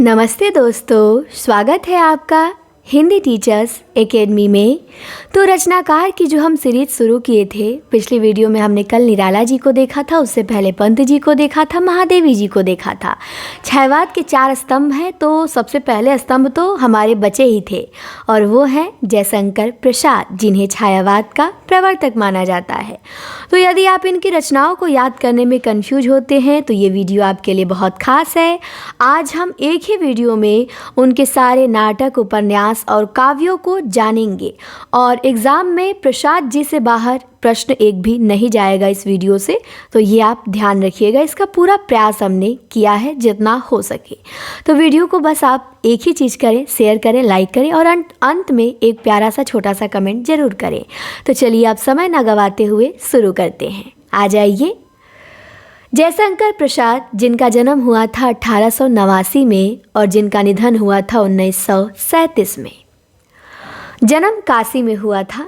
नमस्ते दोस्तों, स्वागत है आपका हिंदी टीचर्स एकेडमी में। तो रचनाकार की जो हम सीरीज शुरू किए थे, पिछली वीडियो में हमने कल निराला जी को देखा था, उससे पहले पंत जी को देखा था, महादेवी जी को देखा था। छायावाद के 4 स्तंभ हैं, तो सबसे पहले स्तंभ तो हमारे बचे ही थे और वो हैं जयशंकर प्रसाद, जिन्हें छायावाद का प्रवर्तक माना जाता है। तो यदि आप इनकी रचनाओं को याद करने में कंफ्यूज होते हैं तो ये वीडियो आपके लिए बहुत खास है। आज हम एक ही वीडियो में उनके सारे नाटक, उपन्यास और काव्यों को जानेंगे और एग्ज़ाम में प्रसाद जी से बाहर प्रश्न एक भी नहीं जाएगा इस वीडियो से, तो ये आप ध्यान रखिएगा। इसका पूरा प्रयास हमने किया है जितना हो सके। तो वीडियो को बस आप एक ही चीज़ करें, शेयर करें, लाइक करें और अंत में एक प्यारा सा छोटा सा कमेंट ज़रूर करें। तो चलिए आप समय ना गवाते हुए शुरू करते हैं। आ जाइए। जयशंकर प्रसाद, जिनका जन्म हुआ था 1889 में और जिनका निधन हुआ था 1937 में। जन्म काशी में हुआ था।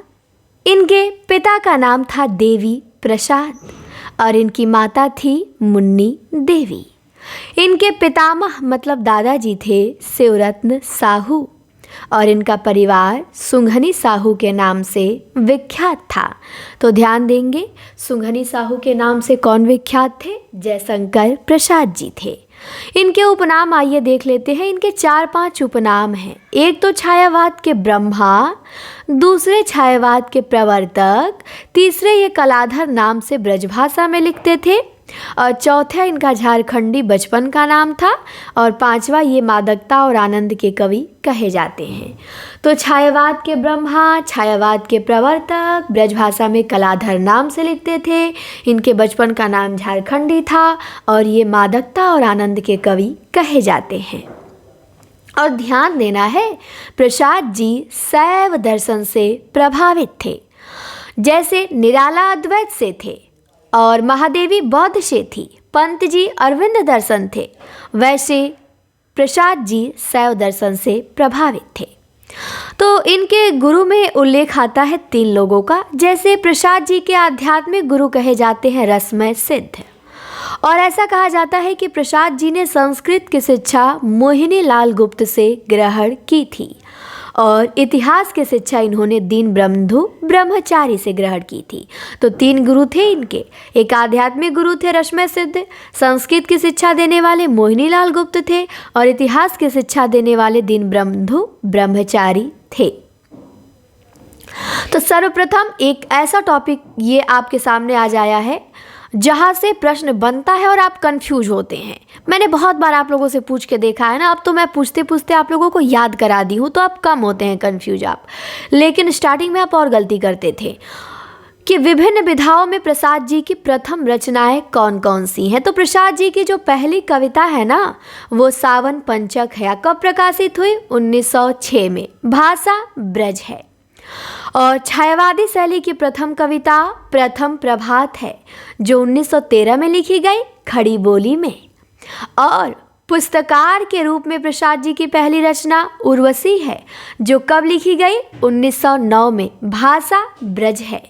इनके पिता का नाम था देवी प्रसाद और इनकी माता थी मुन्नी देवी। इनके पितामह मतलब दादाजी थे शिवरत्न साहू और इनका परिवार सुंघनी साहू के नाम से विख्यात था। तो ध्यान देंगे, सुंघनी साहू के नाम से कौन विख्यात थे? जयशंकर प्रसाद जी थे। इनके उपनाम आइए देख लेते हैं। इनके 4-5 उपनाम हैं। एक तो छायावाद के ब्रह्मा, दूसरे छायावाद के प्रवर्तक, तीसरे ये कलाधर नाम से ब्रजभाषा में लिखते थे और चौथा इनका झारखंडी बचपन का नाम था और 5वां ये मादकता और आनंद के कवि कहे जाते हैं। तो छायावाद के ब्रह्मा, छायावाद के प्रवर्तक, ब्रजभाषा में कलाधर नाम से लिखते थे, इनके बचपन का नाम झारखंडी था और ये मादकता और आनंद के कवि कहे जाते हैं। और ध्यान देना है, प्रसाद जी शैव दर्शन से प्रभावित थे। जैसे निराला अद्वैत से थे और महादेवी बौद्ध से थी, पंत जी अरविंद दर्शन थे, वैसे प्रसाद जी शैव दर्शन से प्रभावित थे। तो इनके गुरु में उल्लेख आता है 3 लोगों का। जैसे प्रसाद जी के आध्यात्मिक गुरु कहे जाते हैं रसमय सिद्ध, और ऐसा कहा जाता है कि प्रसाद जी ने संस्कृत की शिक्षा मोहिनी लाल गुप्त से ग्रहण की थी और इतिहास की शिक्षा इन्होंने दीन बंधु ब्रह्मचारी से ग्रहण की थी। तो 3 गुरु थे इनके। एक आध्यात्मिक गुरु थे रसमय सिद्ध, संस्कृत की शिक्षा देने वाले मोहिनी लाल गुप्त थे और इतिहास की शिक्षा देने वाले दीन बंधु ब्रह्मचारी थे। तो सर्वप्रथम एक ऐसा टॉपिक ये आपके सामने आज आया है जहाँ से प्रश्न बनता है और आप कंफ्यूज होते हैं। मैंने बहुत बार आप लोगों से पूछ के देखा है ना, अब तो मैं पूछते पूछते आप लोगों को याद करा दी हूँ, तो आप कम होते हैं कंफ्यूज आप। लेकिन स्टार्टिंग में आप और गलती करते थे कि विभिन्न विधाओं में प्रसाद जी की प्रथम रचनाएं कौन कौन सी हैं। तो प्रसाद जी की जो पहली कविता है ना, वो सावन पंचक है। कब प्रकाशित हुई? 1906 में। भाषा ब्रज है। और छायावादी शैली की प्रथम कविता प्रथम प्रभात है, जो 1913 में लिखी गई खड़ी बोली में। और पुस्तकार के रूप में प्रसाद जी की पहली रचना उर्वशी है, जो कब लिखी गई? 1909 में। भाषा ब्रज है।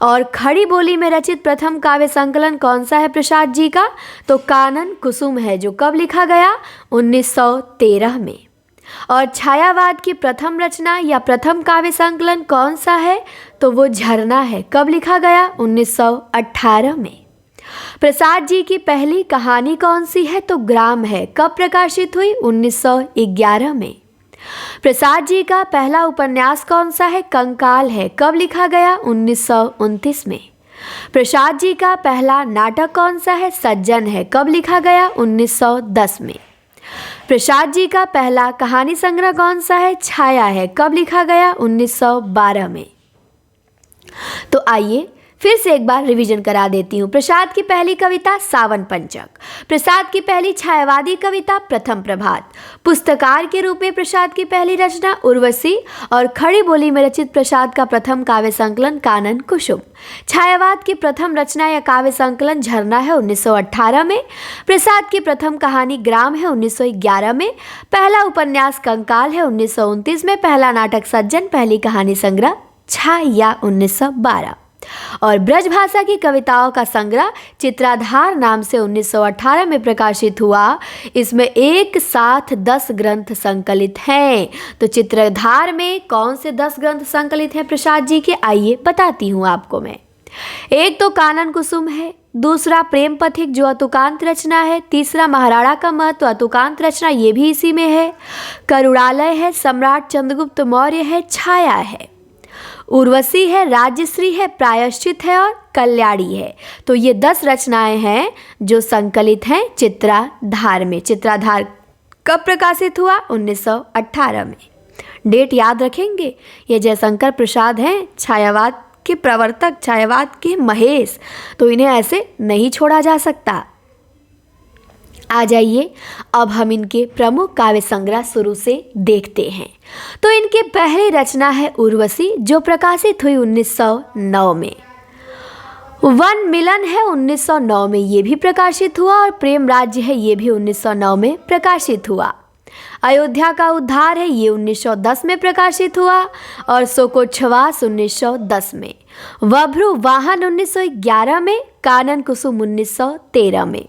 और खड़ी बोली में रचित प्रथम काव्य संकलन कौन सा है प्रसाद जी का? तो कानन कुसुम है, जो कब लिखा गया? 1913 में। और छायावाद की प्रथम रचना या प्रथम काव्य संकलन कौन सा है? तो वो झरना है। कब लिखा गया? 1918 में। प्रसाद जी की पहली कहानी कौन सी है? तो ग्राम है। कब प्रकाशित हुई? 1911 में। प्रसाद जी का पहला उपन्यास कौन सा है? कंकाल है। कब लिखा गया? 1929 में। प्रसाद जी का पहला नाटक कौन सा है? सज्जन है। कब लिखा गया? 1910 में। प्रसाद जी का पहला कहानी संग्रह कौन सा है? छाया है। कब लिखा गया? 1912 में। तो आइए फिर से एक बार रिवीजन करा देती हूँ। प्रसाद की पहली कविता सावन पंचक, प्रसाद की पहली छायावादी कविता प्रथम प्रभात, पुस्तकार के रूप में प्रसाद की पहली रचना उर्वशी और खड़ी बोली में रचित प्रसाद का प्रथम काव्य संकलन कानन कुसुम। छायावाद की प्रथम रचना या काव्य संकलन झरना है 1918 में। प्रसाद की प्रथम कहानी ग्राम है 1911 में। पहला उपन्यास कंकाल है 1929 में। पहला नाटक सज्जन, पहली कहानी संग्रह छाया 1912। और ब्रजभाषा की कविताओं का संग्रह चित्राधार नाम से 1918 में प्रकाशित हुआ। इसमें एक साथ 10 ग्रंथ संकलित हैं। तो चित्राधार में कौन से 10 ग्रंथ संकलित हैं प्रसाद जी के, आइए बताती हूँ आपको मैं। एक तो कानन कुसुम है, दूसरा प्रेम पथिक जो अतुकांत रचना है, तीसरा महाराणा का महत्व अतुकांत रचना ये भी इसी में है, करुणालय है, सम्राट चंद्रगुप्त मौर्य है, छाया है, उर्वशी है, राज्यश्री है, प्रायश्चित है और कल्याणी है। तो ये 10 रचनाएं हैं जो संकलित हैं चित्राधार में। चित्राधार कब प्रकाशित हुआ? 1918 में। डेट याद रखेंगे। ये जयशंकर प्रसाद हैं, छायावाद के प्रवर्तक, छायावाद के महेश, तो इन्हें ऐसे नहीं छोड़ा जा सकता। आ जाइए अब हम इनके प्रमुख काव्य संग्रह शुरू से देखते हैं। तो इनकी पहली रचना है उर्वशी जो प्रकाशित हुई 1909 में। वन मिलन है 1909 में, ये भी प्रकाशित हुआ, और प्रेम राज्य है ये भी 1909 में प्रकाशित हुआ। अयोध्या का उद्धार है ये 1910 में प्रकाशित हुआ, और सोकोच्छवास 1910 में, वभ्रु वाहन 1911 में, कानन कुसुम 1913 में।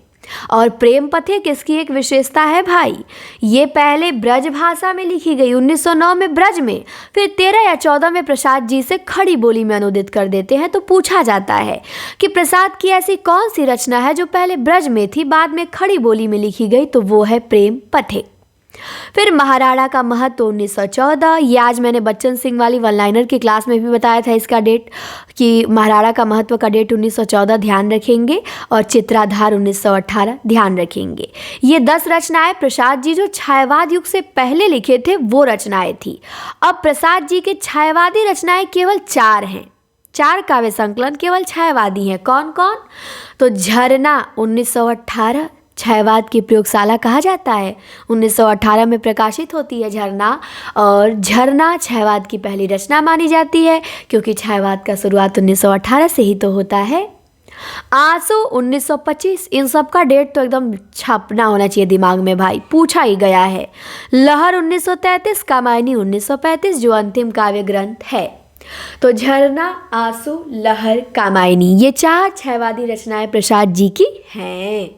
और प्रेम पथिक इसकी एक विशेषता है भाई, ये पहले ब्रज भाषा में लिखी गई 1909 में ब्रज में, फिर 13 या 14 में प्रसाद जी से खड़ी बोली में अनुदित कर देते हैं। तो पूछा जाता है कि प्रसाद की ऐसी कौन सी रचना है जो पहले ब्रज में थी बाद में खड़ी बोली में लिखी गई, तो वो है प्रेम पथिक। फिर महाराणा का महत्व 1914, ये आज मैंने बच्चन सिंह वाली वन लाइनर की क्लास में भी बताया था इसका डेट, कि महाराणा का महत्व का डेट 1914 ध्यान रखेंगे, और चित्राधार 1918 ध्यान रखेंगे। ये 10 रचनाएं प्रसाद जी जो छायावाद युग से पहले लिखे थे वो रचनाएं थी। अब प्रसाद जी के छायावादी रचनाएं केवल 4 हैं, 4 काव्य संकलन केवल छायावादी हैं। कौन कौन? तो झरना 1918 छायावाद की प्रयोगशाला कहा जाता है, 1918 में प्रकाशित होती है झरना, और झरना छायावाद की पहली रचना मानी जाती है क्योंकि छायावाद का शुरुआत 1918 से ही तो होता है। आंसू 1925, इन सब का डेट तो एकदम छापना होना चाहिए दिमाग में भाई, पूछा ही गया है। लहर 1933, कामायनी 1935 जो अंतिम काव्य ग्रंथ है। तो झरना, आंसू, लहर, कामायनी ये 4 छायावादी रचनाएं प्रसाद जी की हैं।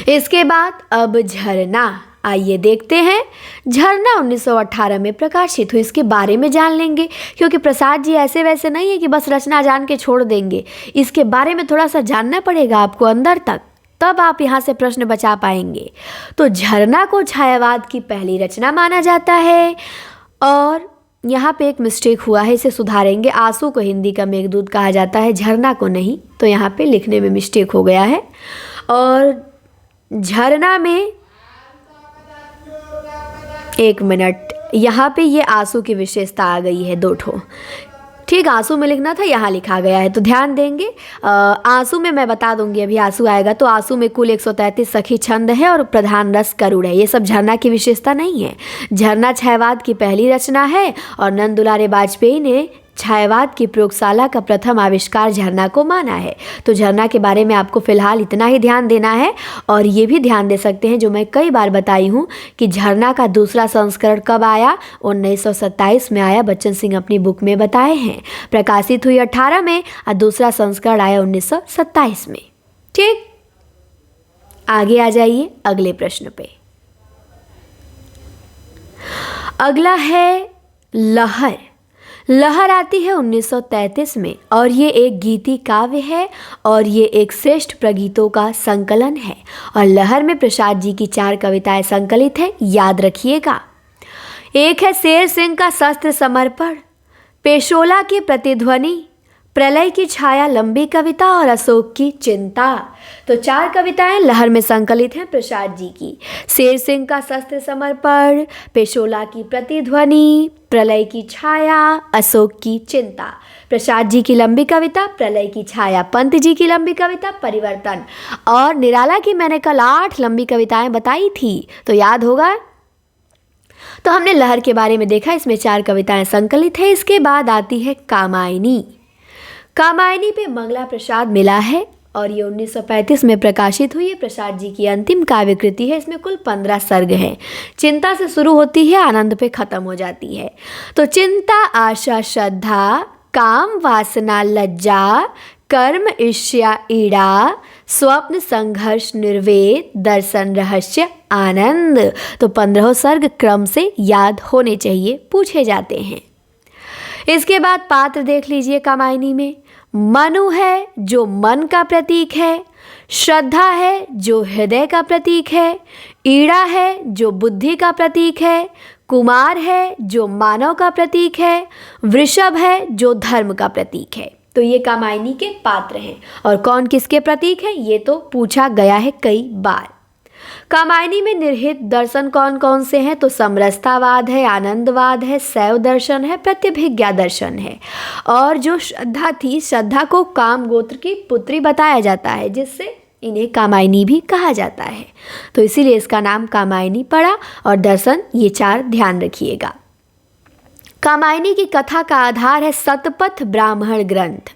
इसके बाद अब झरना, आइए देखते हैं। झरना 1918 में प्रकाशित हुई, इसके बारे में जान लेंगे क्योंकि प्रसाद जी ऐसे वैसे नहीं है कि बस रचना जान के छोड़ देंगे, इसके बारे में थोड़ा सा जानना पड़ेगा आपको अंदर तक, तब आप यहाँ से प्रश्न बचा पाएंगे। तो झरना को छायावाद की पहली रचना माना जाता है, और यहाँ पे एक मिस्टेक हुआ है, इसे सुधारेंगे। आंसू को हिंदी का मेघदूत कहा जाता है, झरना को नहीं, तो यहाँ पे लिखने में मिस्टेक हो गया है। और झरना में, एक मिनट, यहाँ पे ये आंसू की विशेषता आ गई है 2 ठो, ठीक, आंसू में लिखना था, यहाँ लिखा गया है, तो ध्यान देंगे। आंसू में मैं बता दूंगी, अभी आंसू आएगा। तो आंसू में कुल 133 सखी छंद है और प्रधान रस करुण है, ये सब झरना की विशेषता नहीं है। झरना छायावाद की पहली रचना है, और नंद दुलारे वाजपेयी ने छायावाद की प्रयोगशाला का प्रथम आविष्कार झरना को माना है। तो झरना के बारे में आपको फिलहाल इतना ही ध्यान देना है, और ये भी ध्यान दे सकते हैं जो मैं कई बार बताई हूँ कि झरना का दूसरा संस्करण कब आया, 1927 में आया, बच्चन सिंह अपनी बुक में बताए हैं। प्रकाशित हुई 18 में और दूसरा संस्करण आया 1927 में। ठीक, आगे आ जाइए अगले प्रश्न पे। अगला है लहर। लहर आती है 1933 में, और ये एक गीति काव्य है, और ये एक श्रेष्ठ प्रगीतों का संकलन है। और लहर में प्रसाद जी की 4 कविताएं संकलित हैं, याद रखिएगा। एक है शेर सिंह का शस्त्र समर्पण, पेशोला की प्रतिध्वनि, प्रलय की छाया लंबी कविता, और अशोक की चिंता। तो 4 कविताएं लहर में संकलित हैं प्रसाद जी की। शेर सिंह का शस्त्र समर्पण, पेशोला की प्रतिध्वनि, प्रलय की छाया, अशोक की चिंता। प्रसाद जी की लंबी कविता प्रलय की छाया, पंत जी की लंबी कविता परिवर्तन, और निराला की मैंने कल 8 लंबी कविताएं बताई थी, तो याद होगा। तो हमने लहर के बारे में देखा, इसमें 4 कविताएं संकलित है। इसके बाद आती है कामायनी। कामायनी पे मंगला प्रसाद मिला है, और ये 1935 में प्रकाशित हुई है। प्रसाद जी की अंतिम काव्य कृति है, इसमें कुल 15 सर्ग हैं। चिंता से शुरू होती है, आनंद पे ख़त्म हो जाती है। तो चिंता, आशा, श्रद्धा, काम वासना लज्जा, कर्म ईर्ष्या ईड़ा, स्वप्न संघर्ष निर्वेद, दर्शन रहस्य आनंद। तो 15 सर्ग क्रम से याद होने चाहिए, पूछे जाते हैं। इसके बाद पात्र देख लीजिए कामायनी में। मनु है जो मन का प्रतीक है, श्रद्धा है जो हृदय का प्रतीक है, ईड़ा है जो बुद्धि का प्रतीक है, कुमार है जो मानव का प्रतीक है, वृषभ है जो धर्म का प्रतीक है। तो ये कामायनी के पात्र हैं। और कौन किसके प्रतीक हैं ये तो पूछा गया है कई बार। कामायनी में निहित दर्शन कौन कौन से हैं? तो समरसतावाद है, आनंदवाद है, शैव दर्शन है, प्रत्यभिज्ञा दर्शन है। और जो श्रद्धा थी, श्रद्धा को काम गोत्र की पुत्री बताया जाता है, जिससे इन्हें कामायनी भी कहा जाता है। तो इसीलिए इसका नाम कामायनी पड़ा। और दर्शन ये 4 ध्यान रखिएगा। कामायनी की कथा का आधार है शतपथ ब्राह्मण ग्रंथ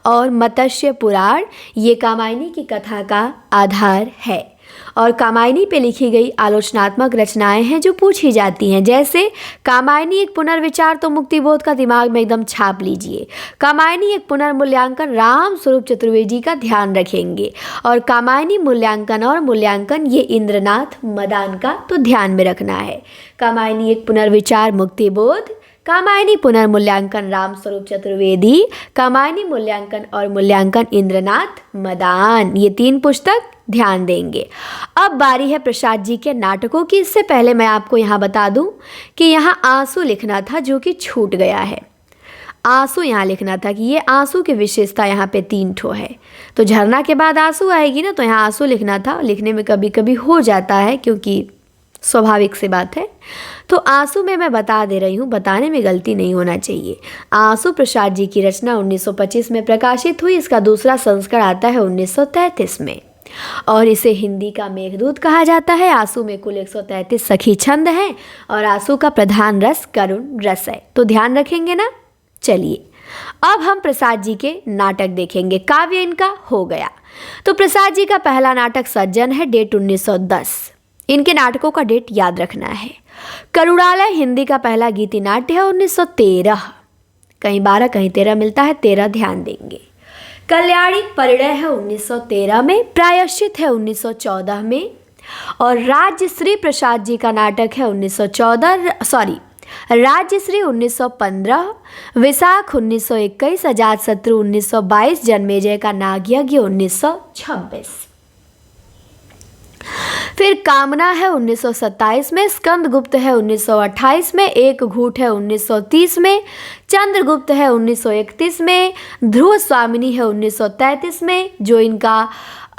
और मत्स्य पुराण। ये कामायनी की कथा का आधार है। और कामायनी पे लिखी गई आलोचनात्मक रचनाएं हैं जो पूछी जाती हैं। जैसे कामायनी एक पुनर्विचार तो मुक्तिबोध का दिमाग में एकदम छाप लीजिए। कामायनी एक पुनर्मूल्यांकन राम स्वरूप चतुर्वेदी का ध्यान रखेंगे। और कामायनी मूल्यांकन और मूल्यांकन ये इंद्रनाथ मदान का तो ध्यान में रखना है। कामायनी एक पुनर्विचार मुक्तिबोध, कामायनी पुनर्मूल्यांकन राम स्वरूप चतुर्वेदी, कामायनी मूल्यांकन और मूल्यांकन इंद्रनाथ मदान, ये 3 पुस्तक ध्यान देंगे। अब बारी है प्रसाद जी के नाटकों की। इससे पहले मैं आपको यहाँ बता दूँ कि यहाँ आंसू लिखना था जो कि छूट गया है। आंसू यहाँ लिखना था कि ये आंसू की विशेषता यहाँ पे 3 ठो है। तो झरना के बाद आंसू आएगी ना, तो यहाँ आंसू लिखना था। लिखने में कभी कभी हो जाता है क्योंकि स्वाभाविक सी बात है। तो आंसू में मैं बता दे रही हूँ, बताने में गलती नहीं होना चाहिए। आंसू प्रसाद जी की रचना 1925 में प्रकाशित हुई। इसका दूसरा संस्करण आता है 1933 में और इसे हिंदी का मेघदूत कहा जाता है। आंसू में कुल 133 सखी छंद हैं और आंसू का प्रधान रस करुण रस है। तो ध्यान रखेंगे ना। चलिए अब हम प्रसाद जी के नाटक देखेंगे। काव्य इनका हो गया। तो प्रसाद जी का पहला नाटक सज्जन है, डेट 1910। इनके नाटकों का डेट याद रखना है। करुणालय हिंदी का पहला गीति नाट्य है 1913। कहीं 12 कहीं 13 मिलता है, 13 ध्यान देंगे। कल्याणी परिणय है 1913 में, प्रायश्चित है 1914 में। और राज्यश्री प्रसाद जी का नाटक है 1914, राज्यश्री 1915, विशाख 1921, अजातशत्रु 1922, जन्मेजय का नागयज्ञ 1926। फिर कामना है 1927 में, स्कंदगुप्त है 1928 में, एक घूट है 1930 में, चंद्रगुप्त है 1931 में, ध्रुव स्वामिनी है 1933 में जो इनका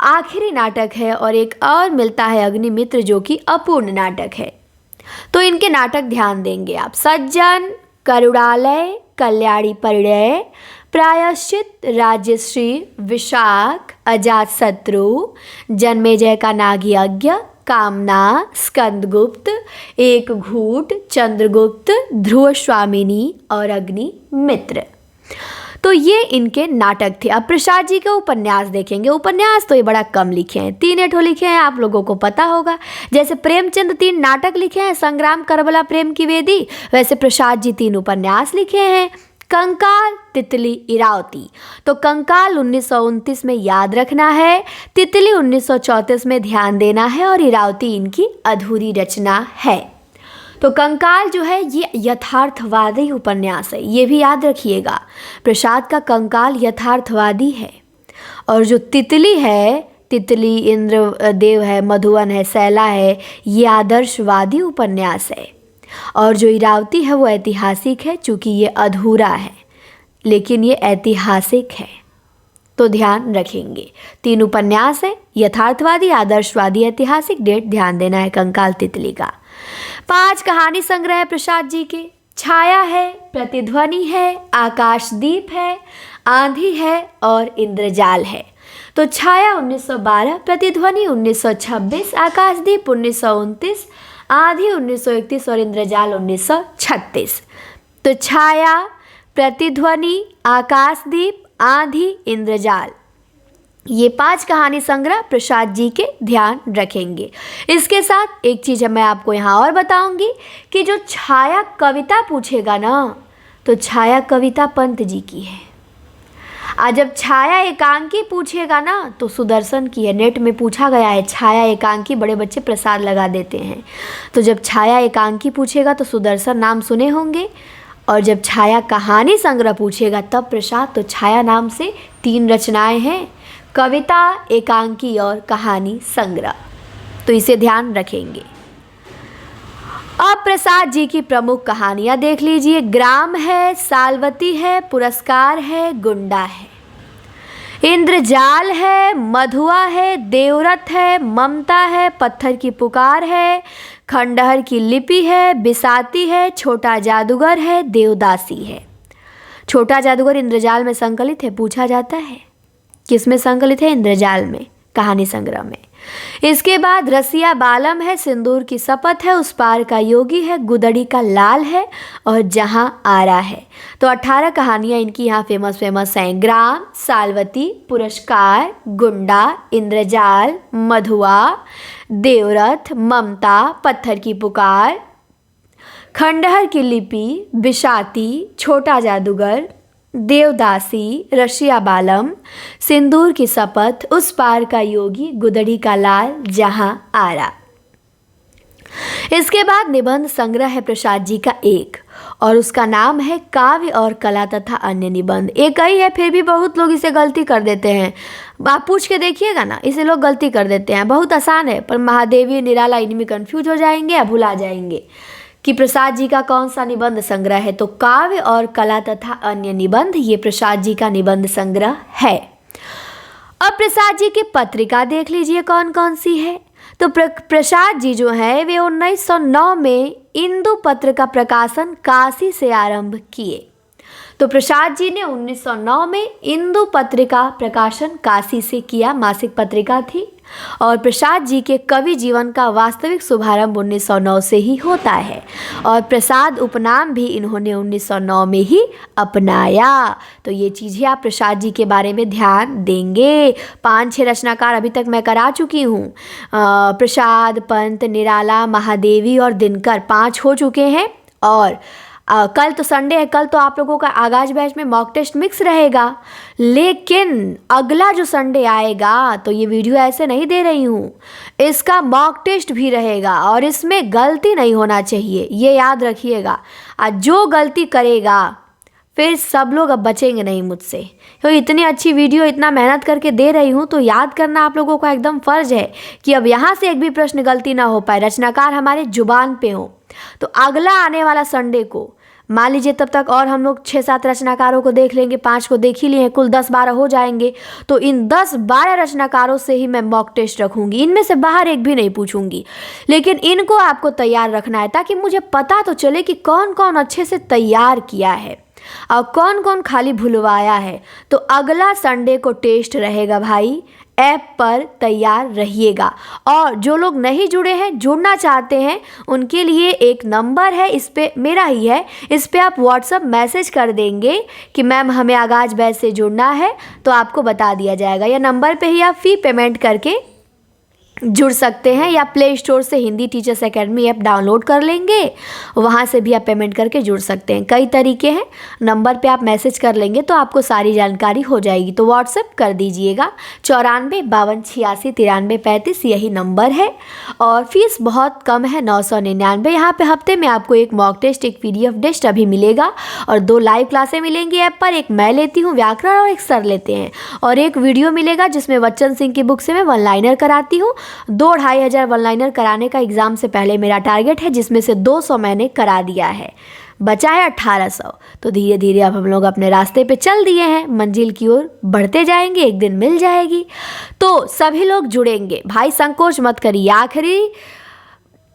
आखिरी नाटक है। और एक और मिलता है अग्निमित्र जो कि अपूर्ण नाटक है। तो इनके नाटक ध्यान देंगे आप। सज्जन, करुणालय, कल्याणी परिणय, प्रायश्चित, राज्यश्री, विशाख, अजातशत्रु, जन्मेजय का नागयज्ञ, कामना, स्कंदगुप्त, एक घूट, चंद्रगुप्त, ध्रुव स्वामिनी और अग्निमित्र। तो ये इनके नाटक थे। अब प्रसाद जी के उपन्यास देखेंगे। उपन्यास तो ये बड़ा कम लिखे हैं, 3 ठो लिखे हैं, आप लोगों को पता होगा। जैसे प्रेमचंद 3 नाटक लिखे हैं, संग्राम, करबला, प्रेम की वेदी, वैसे प्रसाद जी 3 उपन्यास लिखे हैं। कंकाल, तितली, इरावती। तो कंकाल 1929 में याद रखना है, तितली 1934 में ध्यान देना है और इरावती इनकी अधूरी रचना है। तो कंकाल जो है ये यथार्थवादी उपन्यास है, ये भी याद रखिएगा। प्रसाद का कंकाल यथार्थवादी है। और जो तितली है, तितली इंद्रदेव है, मधुवन है, शैला है, ये आदर्शवादी उपन्यास है। और जो इरावती है वो ऐतिहासिक है, चूँकि ये अधूरा है लेकिन ये ऐतिहासिक है। तो ध्यान रखेंगे 3 उपन्यास है, यथार्थवादी, आदर्शवादी, ऐतिहासिक। डेट ध्यान देना है कंकाल तितली का। 5 कहानी संग्रह है प्रसाद जी के। छाया है, प्रतिध्वनि है, आकाशदीप है, आंधी है और इंद्रजाल है। तो छाया 1912, प्रतिध्वनि 1926, आकाशदीप 1929, आंधी 1931 और इंद्रजाल 1936। तो छाया, प्रतिध्वनि, आकाशदीप, आंधी, इंद्रजाल, ये 5 कहानी संग्रह प्रसाद जी के ध्यान रखेंगे। इसके साथ एक चीज़ मैं आपको यहाँ और बताऊंगी कि जो छाया कविता पूछेगा ना, तो छाया कविता पंत जी की है। आज जब छाया एकांकी पूछेगा ना तो सुदर्शन की है। नेट में पूछा गया है छाया एकांकी, बड़े बच्चे प्रसाद लगा देते हैं। तो जब छाया एकांकी पूछेगा तो सुदर्शन नाम सुने होंगे, और जब छाया कहानी संग्रह पूछेगा तब प्रसाद। तो छाया नाम से 3 रचनाएं हैं, कविता, एकांकी और कहानी संग्रह। तो इसे ध्यान रखेंगे। अब प्रसाद जी की प्रमुख कहानियाँ देख लीजिए। ग्राम है, सालवती है, पुरस्कार है, गुंडा है, इंद्रजाल है, मधुआ है, देवरथ है, ममता है, पत्थर की पुकार है, खंडहर की लिपि है, बिसाती है, छोटा जादूगर है, देवदासी है। छोटा जादूगर इंद्रजाल में संकलित है, पूछा जाता है किस में संकलित है? इंद्रजाल में, कहानी संग्रह में। इसके बाद रसिया बालम है, सिंदूर की शपथ है, उस पार का योगी है, गुदड़ी का लाल है और जहां आरा है। तो 18 कहानियां इनकी यहाँ फेमस हैं। ग्राम, सालवती, पुरस्कार, गुंडा, इंद्रजाल, मधुआ, देवरथ, ममता, पत्थर की पुकार, खंडहर की लिपि, बिसाती, छोटा जादूगर, देवदासी, रशिया बालम, सिंदूर की शपथ, उस पार का योगी, गुदड़ी का लाल, जहां आरा। इसके बाद निबंध संग्रह है प्रसाद जी का एक, और उसका नाम है काव्य और कला तथा अन्य निबंध। एक ही है, फिर भी बहुत लोग इसे गलती कर देते हैं। आप पूछ के देखिएगा ना, इसे लोग गलती कर देते हैं। बहुत आसान है, पर महादेवी, निराला इनमें कंफ्यूज हो जाएंगे या भुला जाएंगे कि प्रसाद जी का कौन सा निबंध संग्रह है। तो काव्य और कला तथा अन्य निबंध, ये प्रसाद जी का निबंध संग्रह है। अब प्रसाद जी की पत्रिका देख लीजिए कौन कौन सी है। तो प्रसाद जी जो है वे 1909 में इंदु पत्र का प्रकाशन काशी से आरंभ किए। तो प्रसाद जी ने 1909 में इंदु पत्र का प्रकाशन काशी से किया, मासिक पत्रिका थी। और प्रसाद जी के कवि जीवन का वास्तविक शुभारंभ 1909 से ही होता है, और प्रसाद उपनाम भी इन्होंने 1909 में ही अपनाया। तो ये चीज़ें आप प्रसाद जी के बारे में ध्यान देंगे। 5-6 रचनाकार अभी तक मैं करा चुकी हूँ। प्रसाद, पंत, निराला, महादेवी और दिनकर 5 हो चुके हैं। और कल तो संडे है, कल तो आप लोगों का आगाज बैच में मॉक टेस्ट मिक्स रहेगा। लेकिन अगला जो संडे आएगा, तो ये वीडियो ऐसे नहीं दे रही हूँ, इसका मॉक टेस्ट भी रहेगा और इसमें गलती नहीं होना चाहिए, ये याद रखिएगा। आज जो गलती करेगा फिर सब लोग अब बचेंगे नहीं मुझसे। तो इतनी अच्छी वीडियो इतना मेहनत करके दे रही हूँ, तो याद करना आप लोगों का एकदम फ़र्ज़ है कि अब यहाँ से एक भी प्रश्न गलती ना हो पाए, रचनाकार हमारे जुबान पे हो। तो अगला आने वाला संडे को मान लीजिए, तब तक और हम लोग 6-7 रचनाकारों को देख लेंगे, 5 को देख ही लिए हैं, कुल 10-12 हो जाएंगे। तो इन 10-12 रचनाकारों से ही मैं मॉक टेस्ट रखूँगी, इनमें से बाहर एक भी नहीं पूछूंगी। लेकिन इनको आपको तैयार रखना है ताकि मुझे पता तो चले कि कौन कौन अच्छे से तैयार किया है और कौन कौन खाली भुलवाया है। तो अगला संडे को टेस्ट रहेगा भाई, ऐप पर तैयार रहिएगा। और जो लोग नहीं जुड़े हैं, जुड़ना चाहते हैं, उनके लिए एक नंबर है, इस पे मेरा ही है, इस पे आप व्हाट्सअप मैसेज कर देंगे कि मैम हमें आगाज बैच से जुड़ना है, तो आपको बता दिया जाएगा। या नंबर पे ही आप फ़ी पेमेंट करके जुड़ सकते हैं, या प्ले स्टोर से Hindi teachers academy app download कर लेंगे, वहाँ से भी आप पेमेंट करके जुड़ सकते हैं। कई तरीके हैं, नंबर पे आप मैसेज कर लेंगे तो आपको सारी जानकारी हो जाएगी। तो व्हाट्सएप कर दीजिएगा, 94 52 86 93 35 यही नंबर है। और फीस बहुत कम है, 999। यहाँ पे हफ्ते में आपको एक मॉक टेस्ट, एक PDF टेस्ट अभी मिलेगा और 2 लाइव क्लासें मिलेंगी ऐप पर। एक मैं लेती हूँ व्याकरण और एक सर लेते हैं, और एक वीडियो मिलेगा जिसमें बच्चन सिंह की बुक से मैं 1 लाइनर कराती हूँ। 2-2.5 हज़ार 1 लाइनर कराने का एग्ज़ाम से पहले मेरा टारगेट है, जिसमें से 200 मैंने करा दिया है, बचा है 1800। तो धीरे धीरे अब हम लोग अपने रास्ते पे चल दिए हैं, मंजिल की ओर बढ़ते जाएंगे, एक दिन मिल जाएगी। तो सभी लोग जुड़ेंगे भाई, संकोच मत करिए।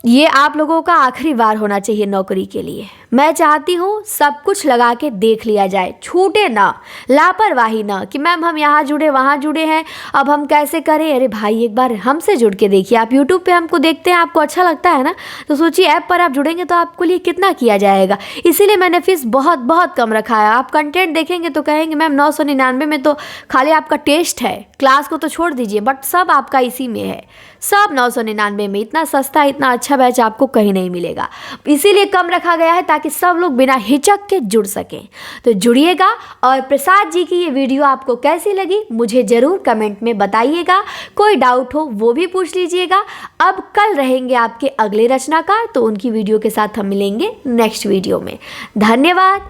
ये आप लोगों का आखिरी बार होना चाहिए नौकरी के लिए। मैं चाहती हूँ सब कुछ लगा के देख लिया जाए, छूटे ना, लापरवाही ना कि मैम हम यहाँ जुड़े वहाँ जुड़े हैं, अब हम कैसे करें। अरे भाई एक बार हमसे जुड़ के देखिए। आप यूट्यूब पे हमको देखते हैं, आपको अच्छा लगता है ना, तो सोचिए ऐप पर आप जुड़ेंगे तो आपके लिए कितना किया जाएगा। इसीलिए मैंने फीस बहुत बहुत कम रखा है। आप कंटेंट देखेंगे तो कहेंगे मैम 999 में तो खाली आपका टेस्ट है, क्लास को तो छोड़ दीजिए, बट सब आपका इसी में है, सब 999 में। इतना सस्ता, इतना अच्छा बैच आपको कहीं नहीं मिलेगा, इसीलिए कम रखा गया है ताकि ताकि सब लोग बिना हिचक के जुड़ सकें। तो जुड़िएगा और प्रसाद जी की ये वीडियो आपको कैसी लगी मुझे ज़रूर कमेंट में बताइएगा। कोई डाउट हो वो भी पूछ लीजिएगा। अब कल रहेंगे आपके अगले रचनाकार, तो उनकी वीडियो के साथ हम मिलेंगे नेक्स्ट वीडियो में। धन्यवाद।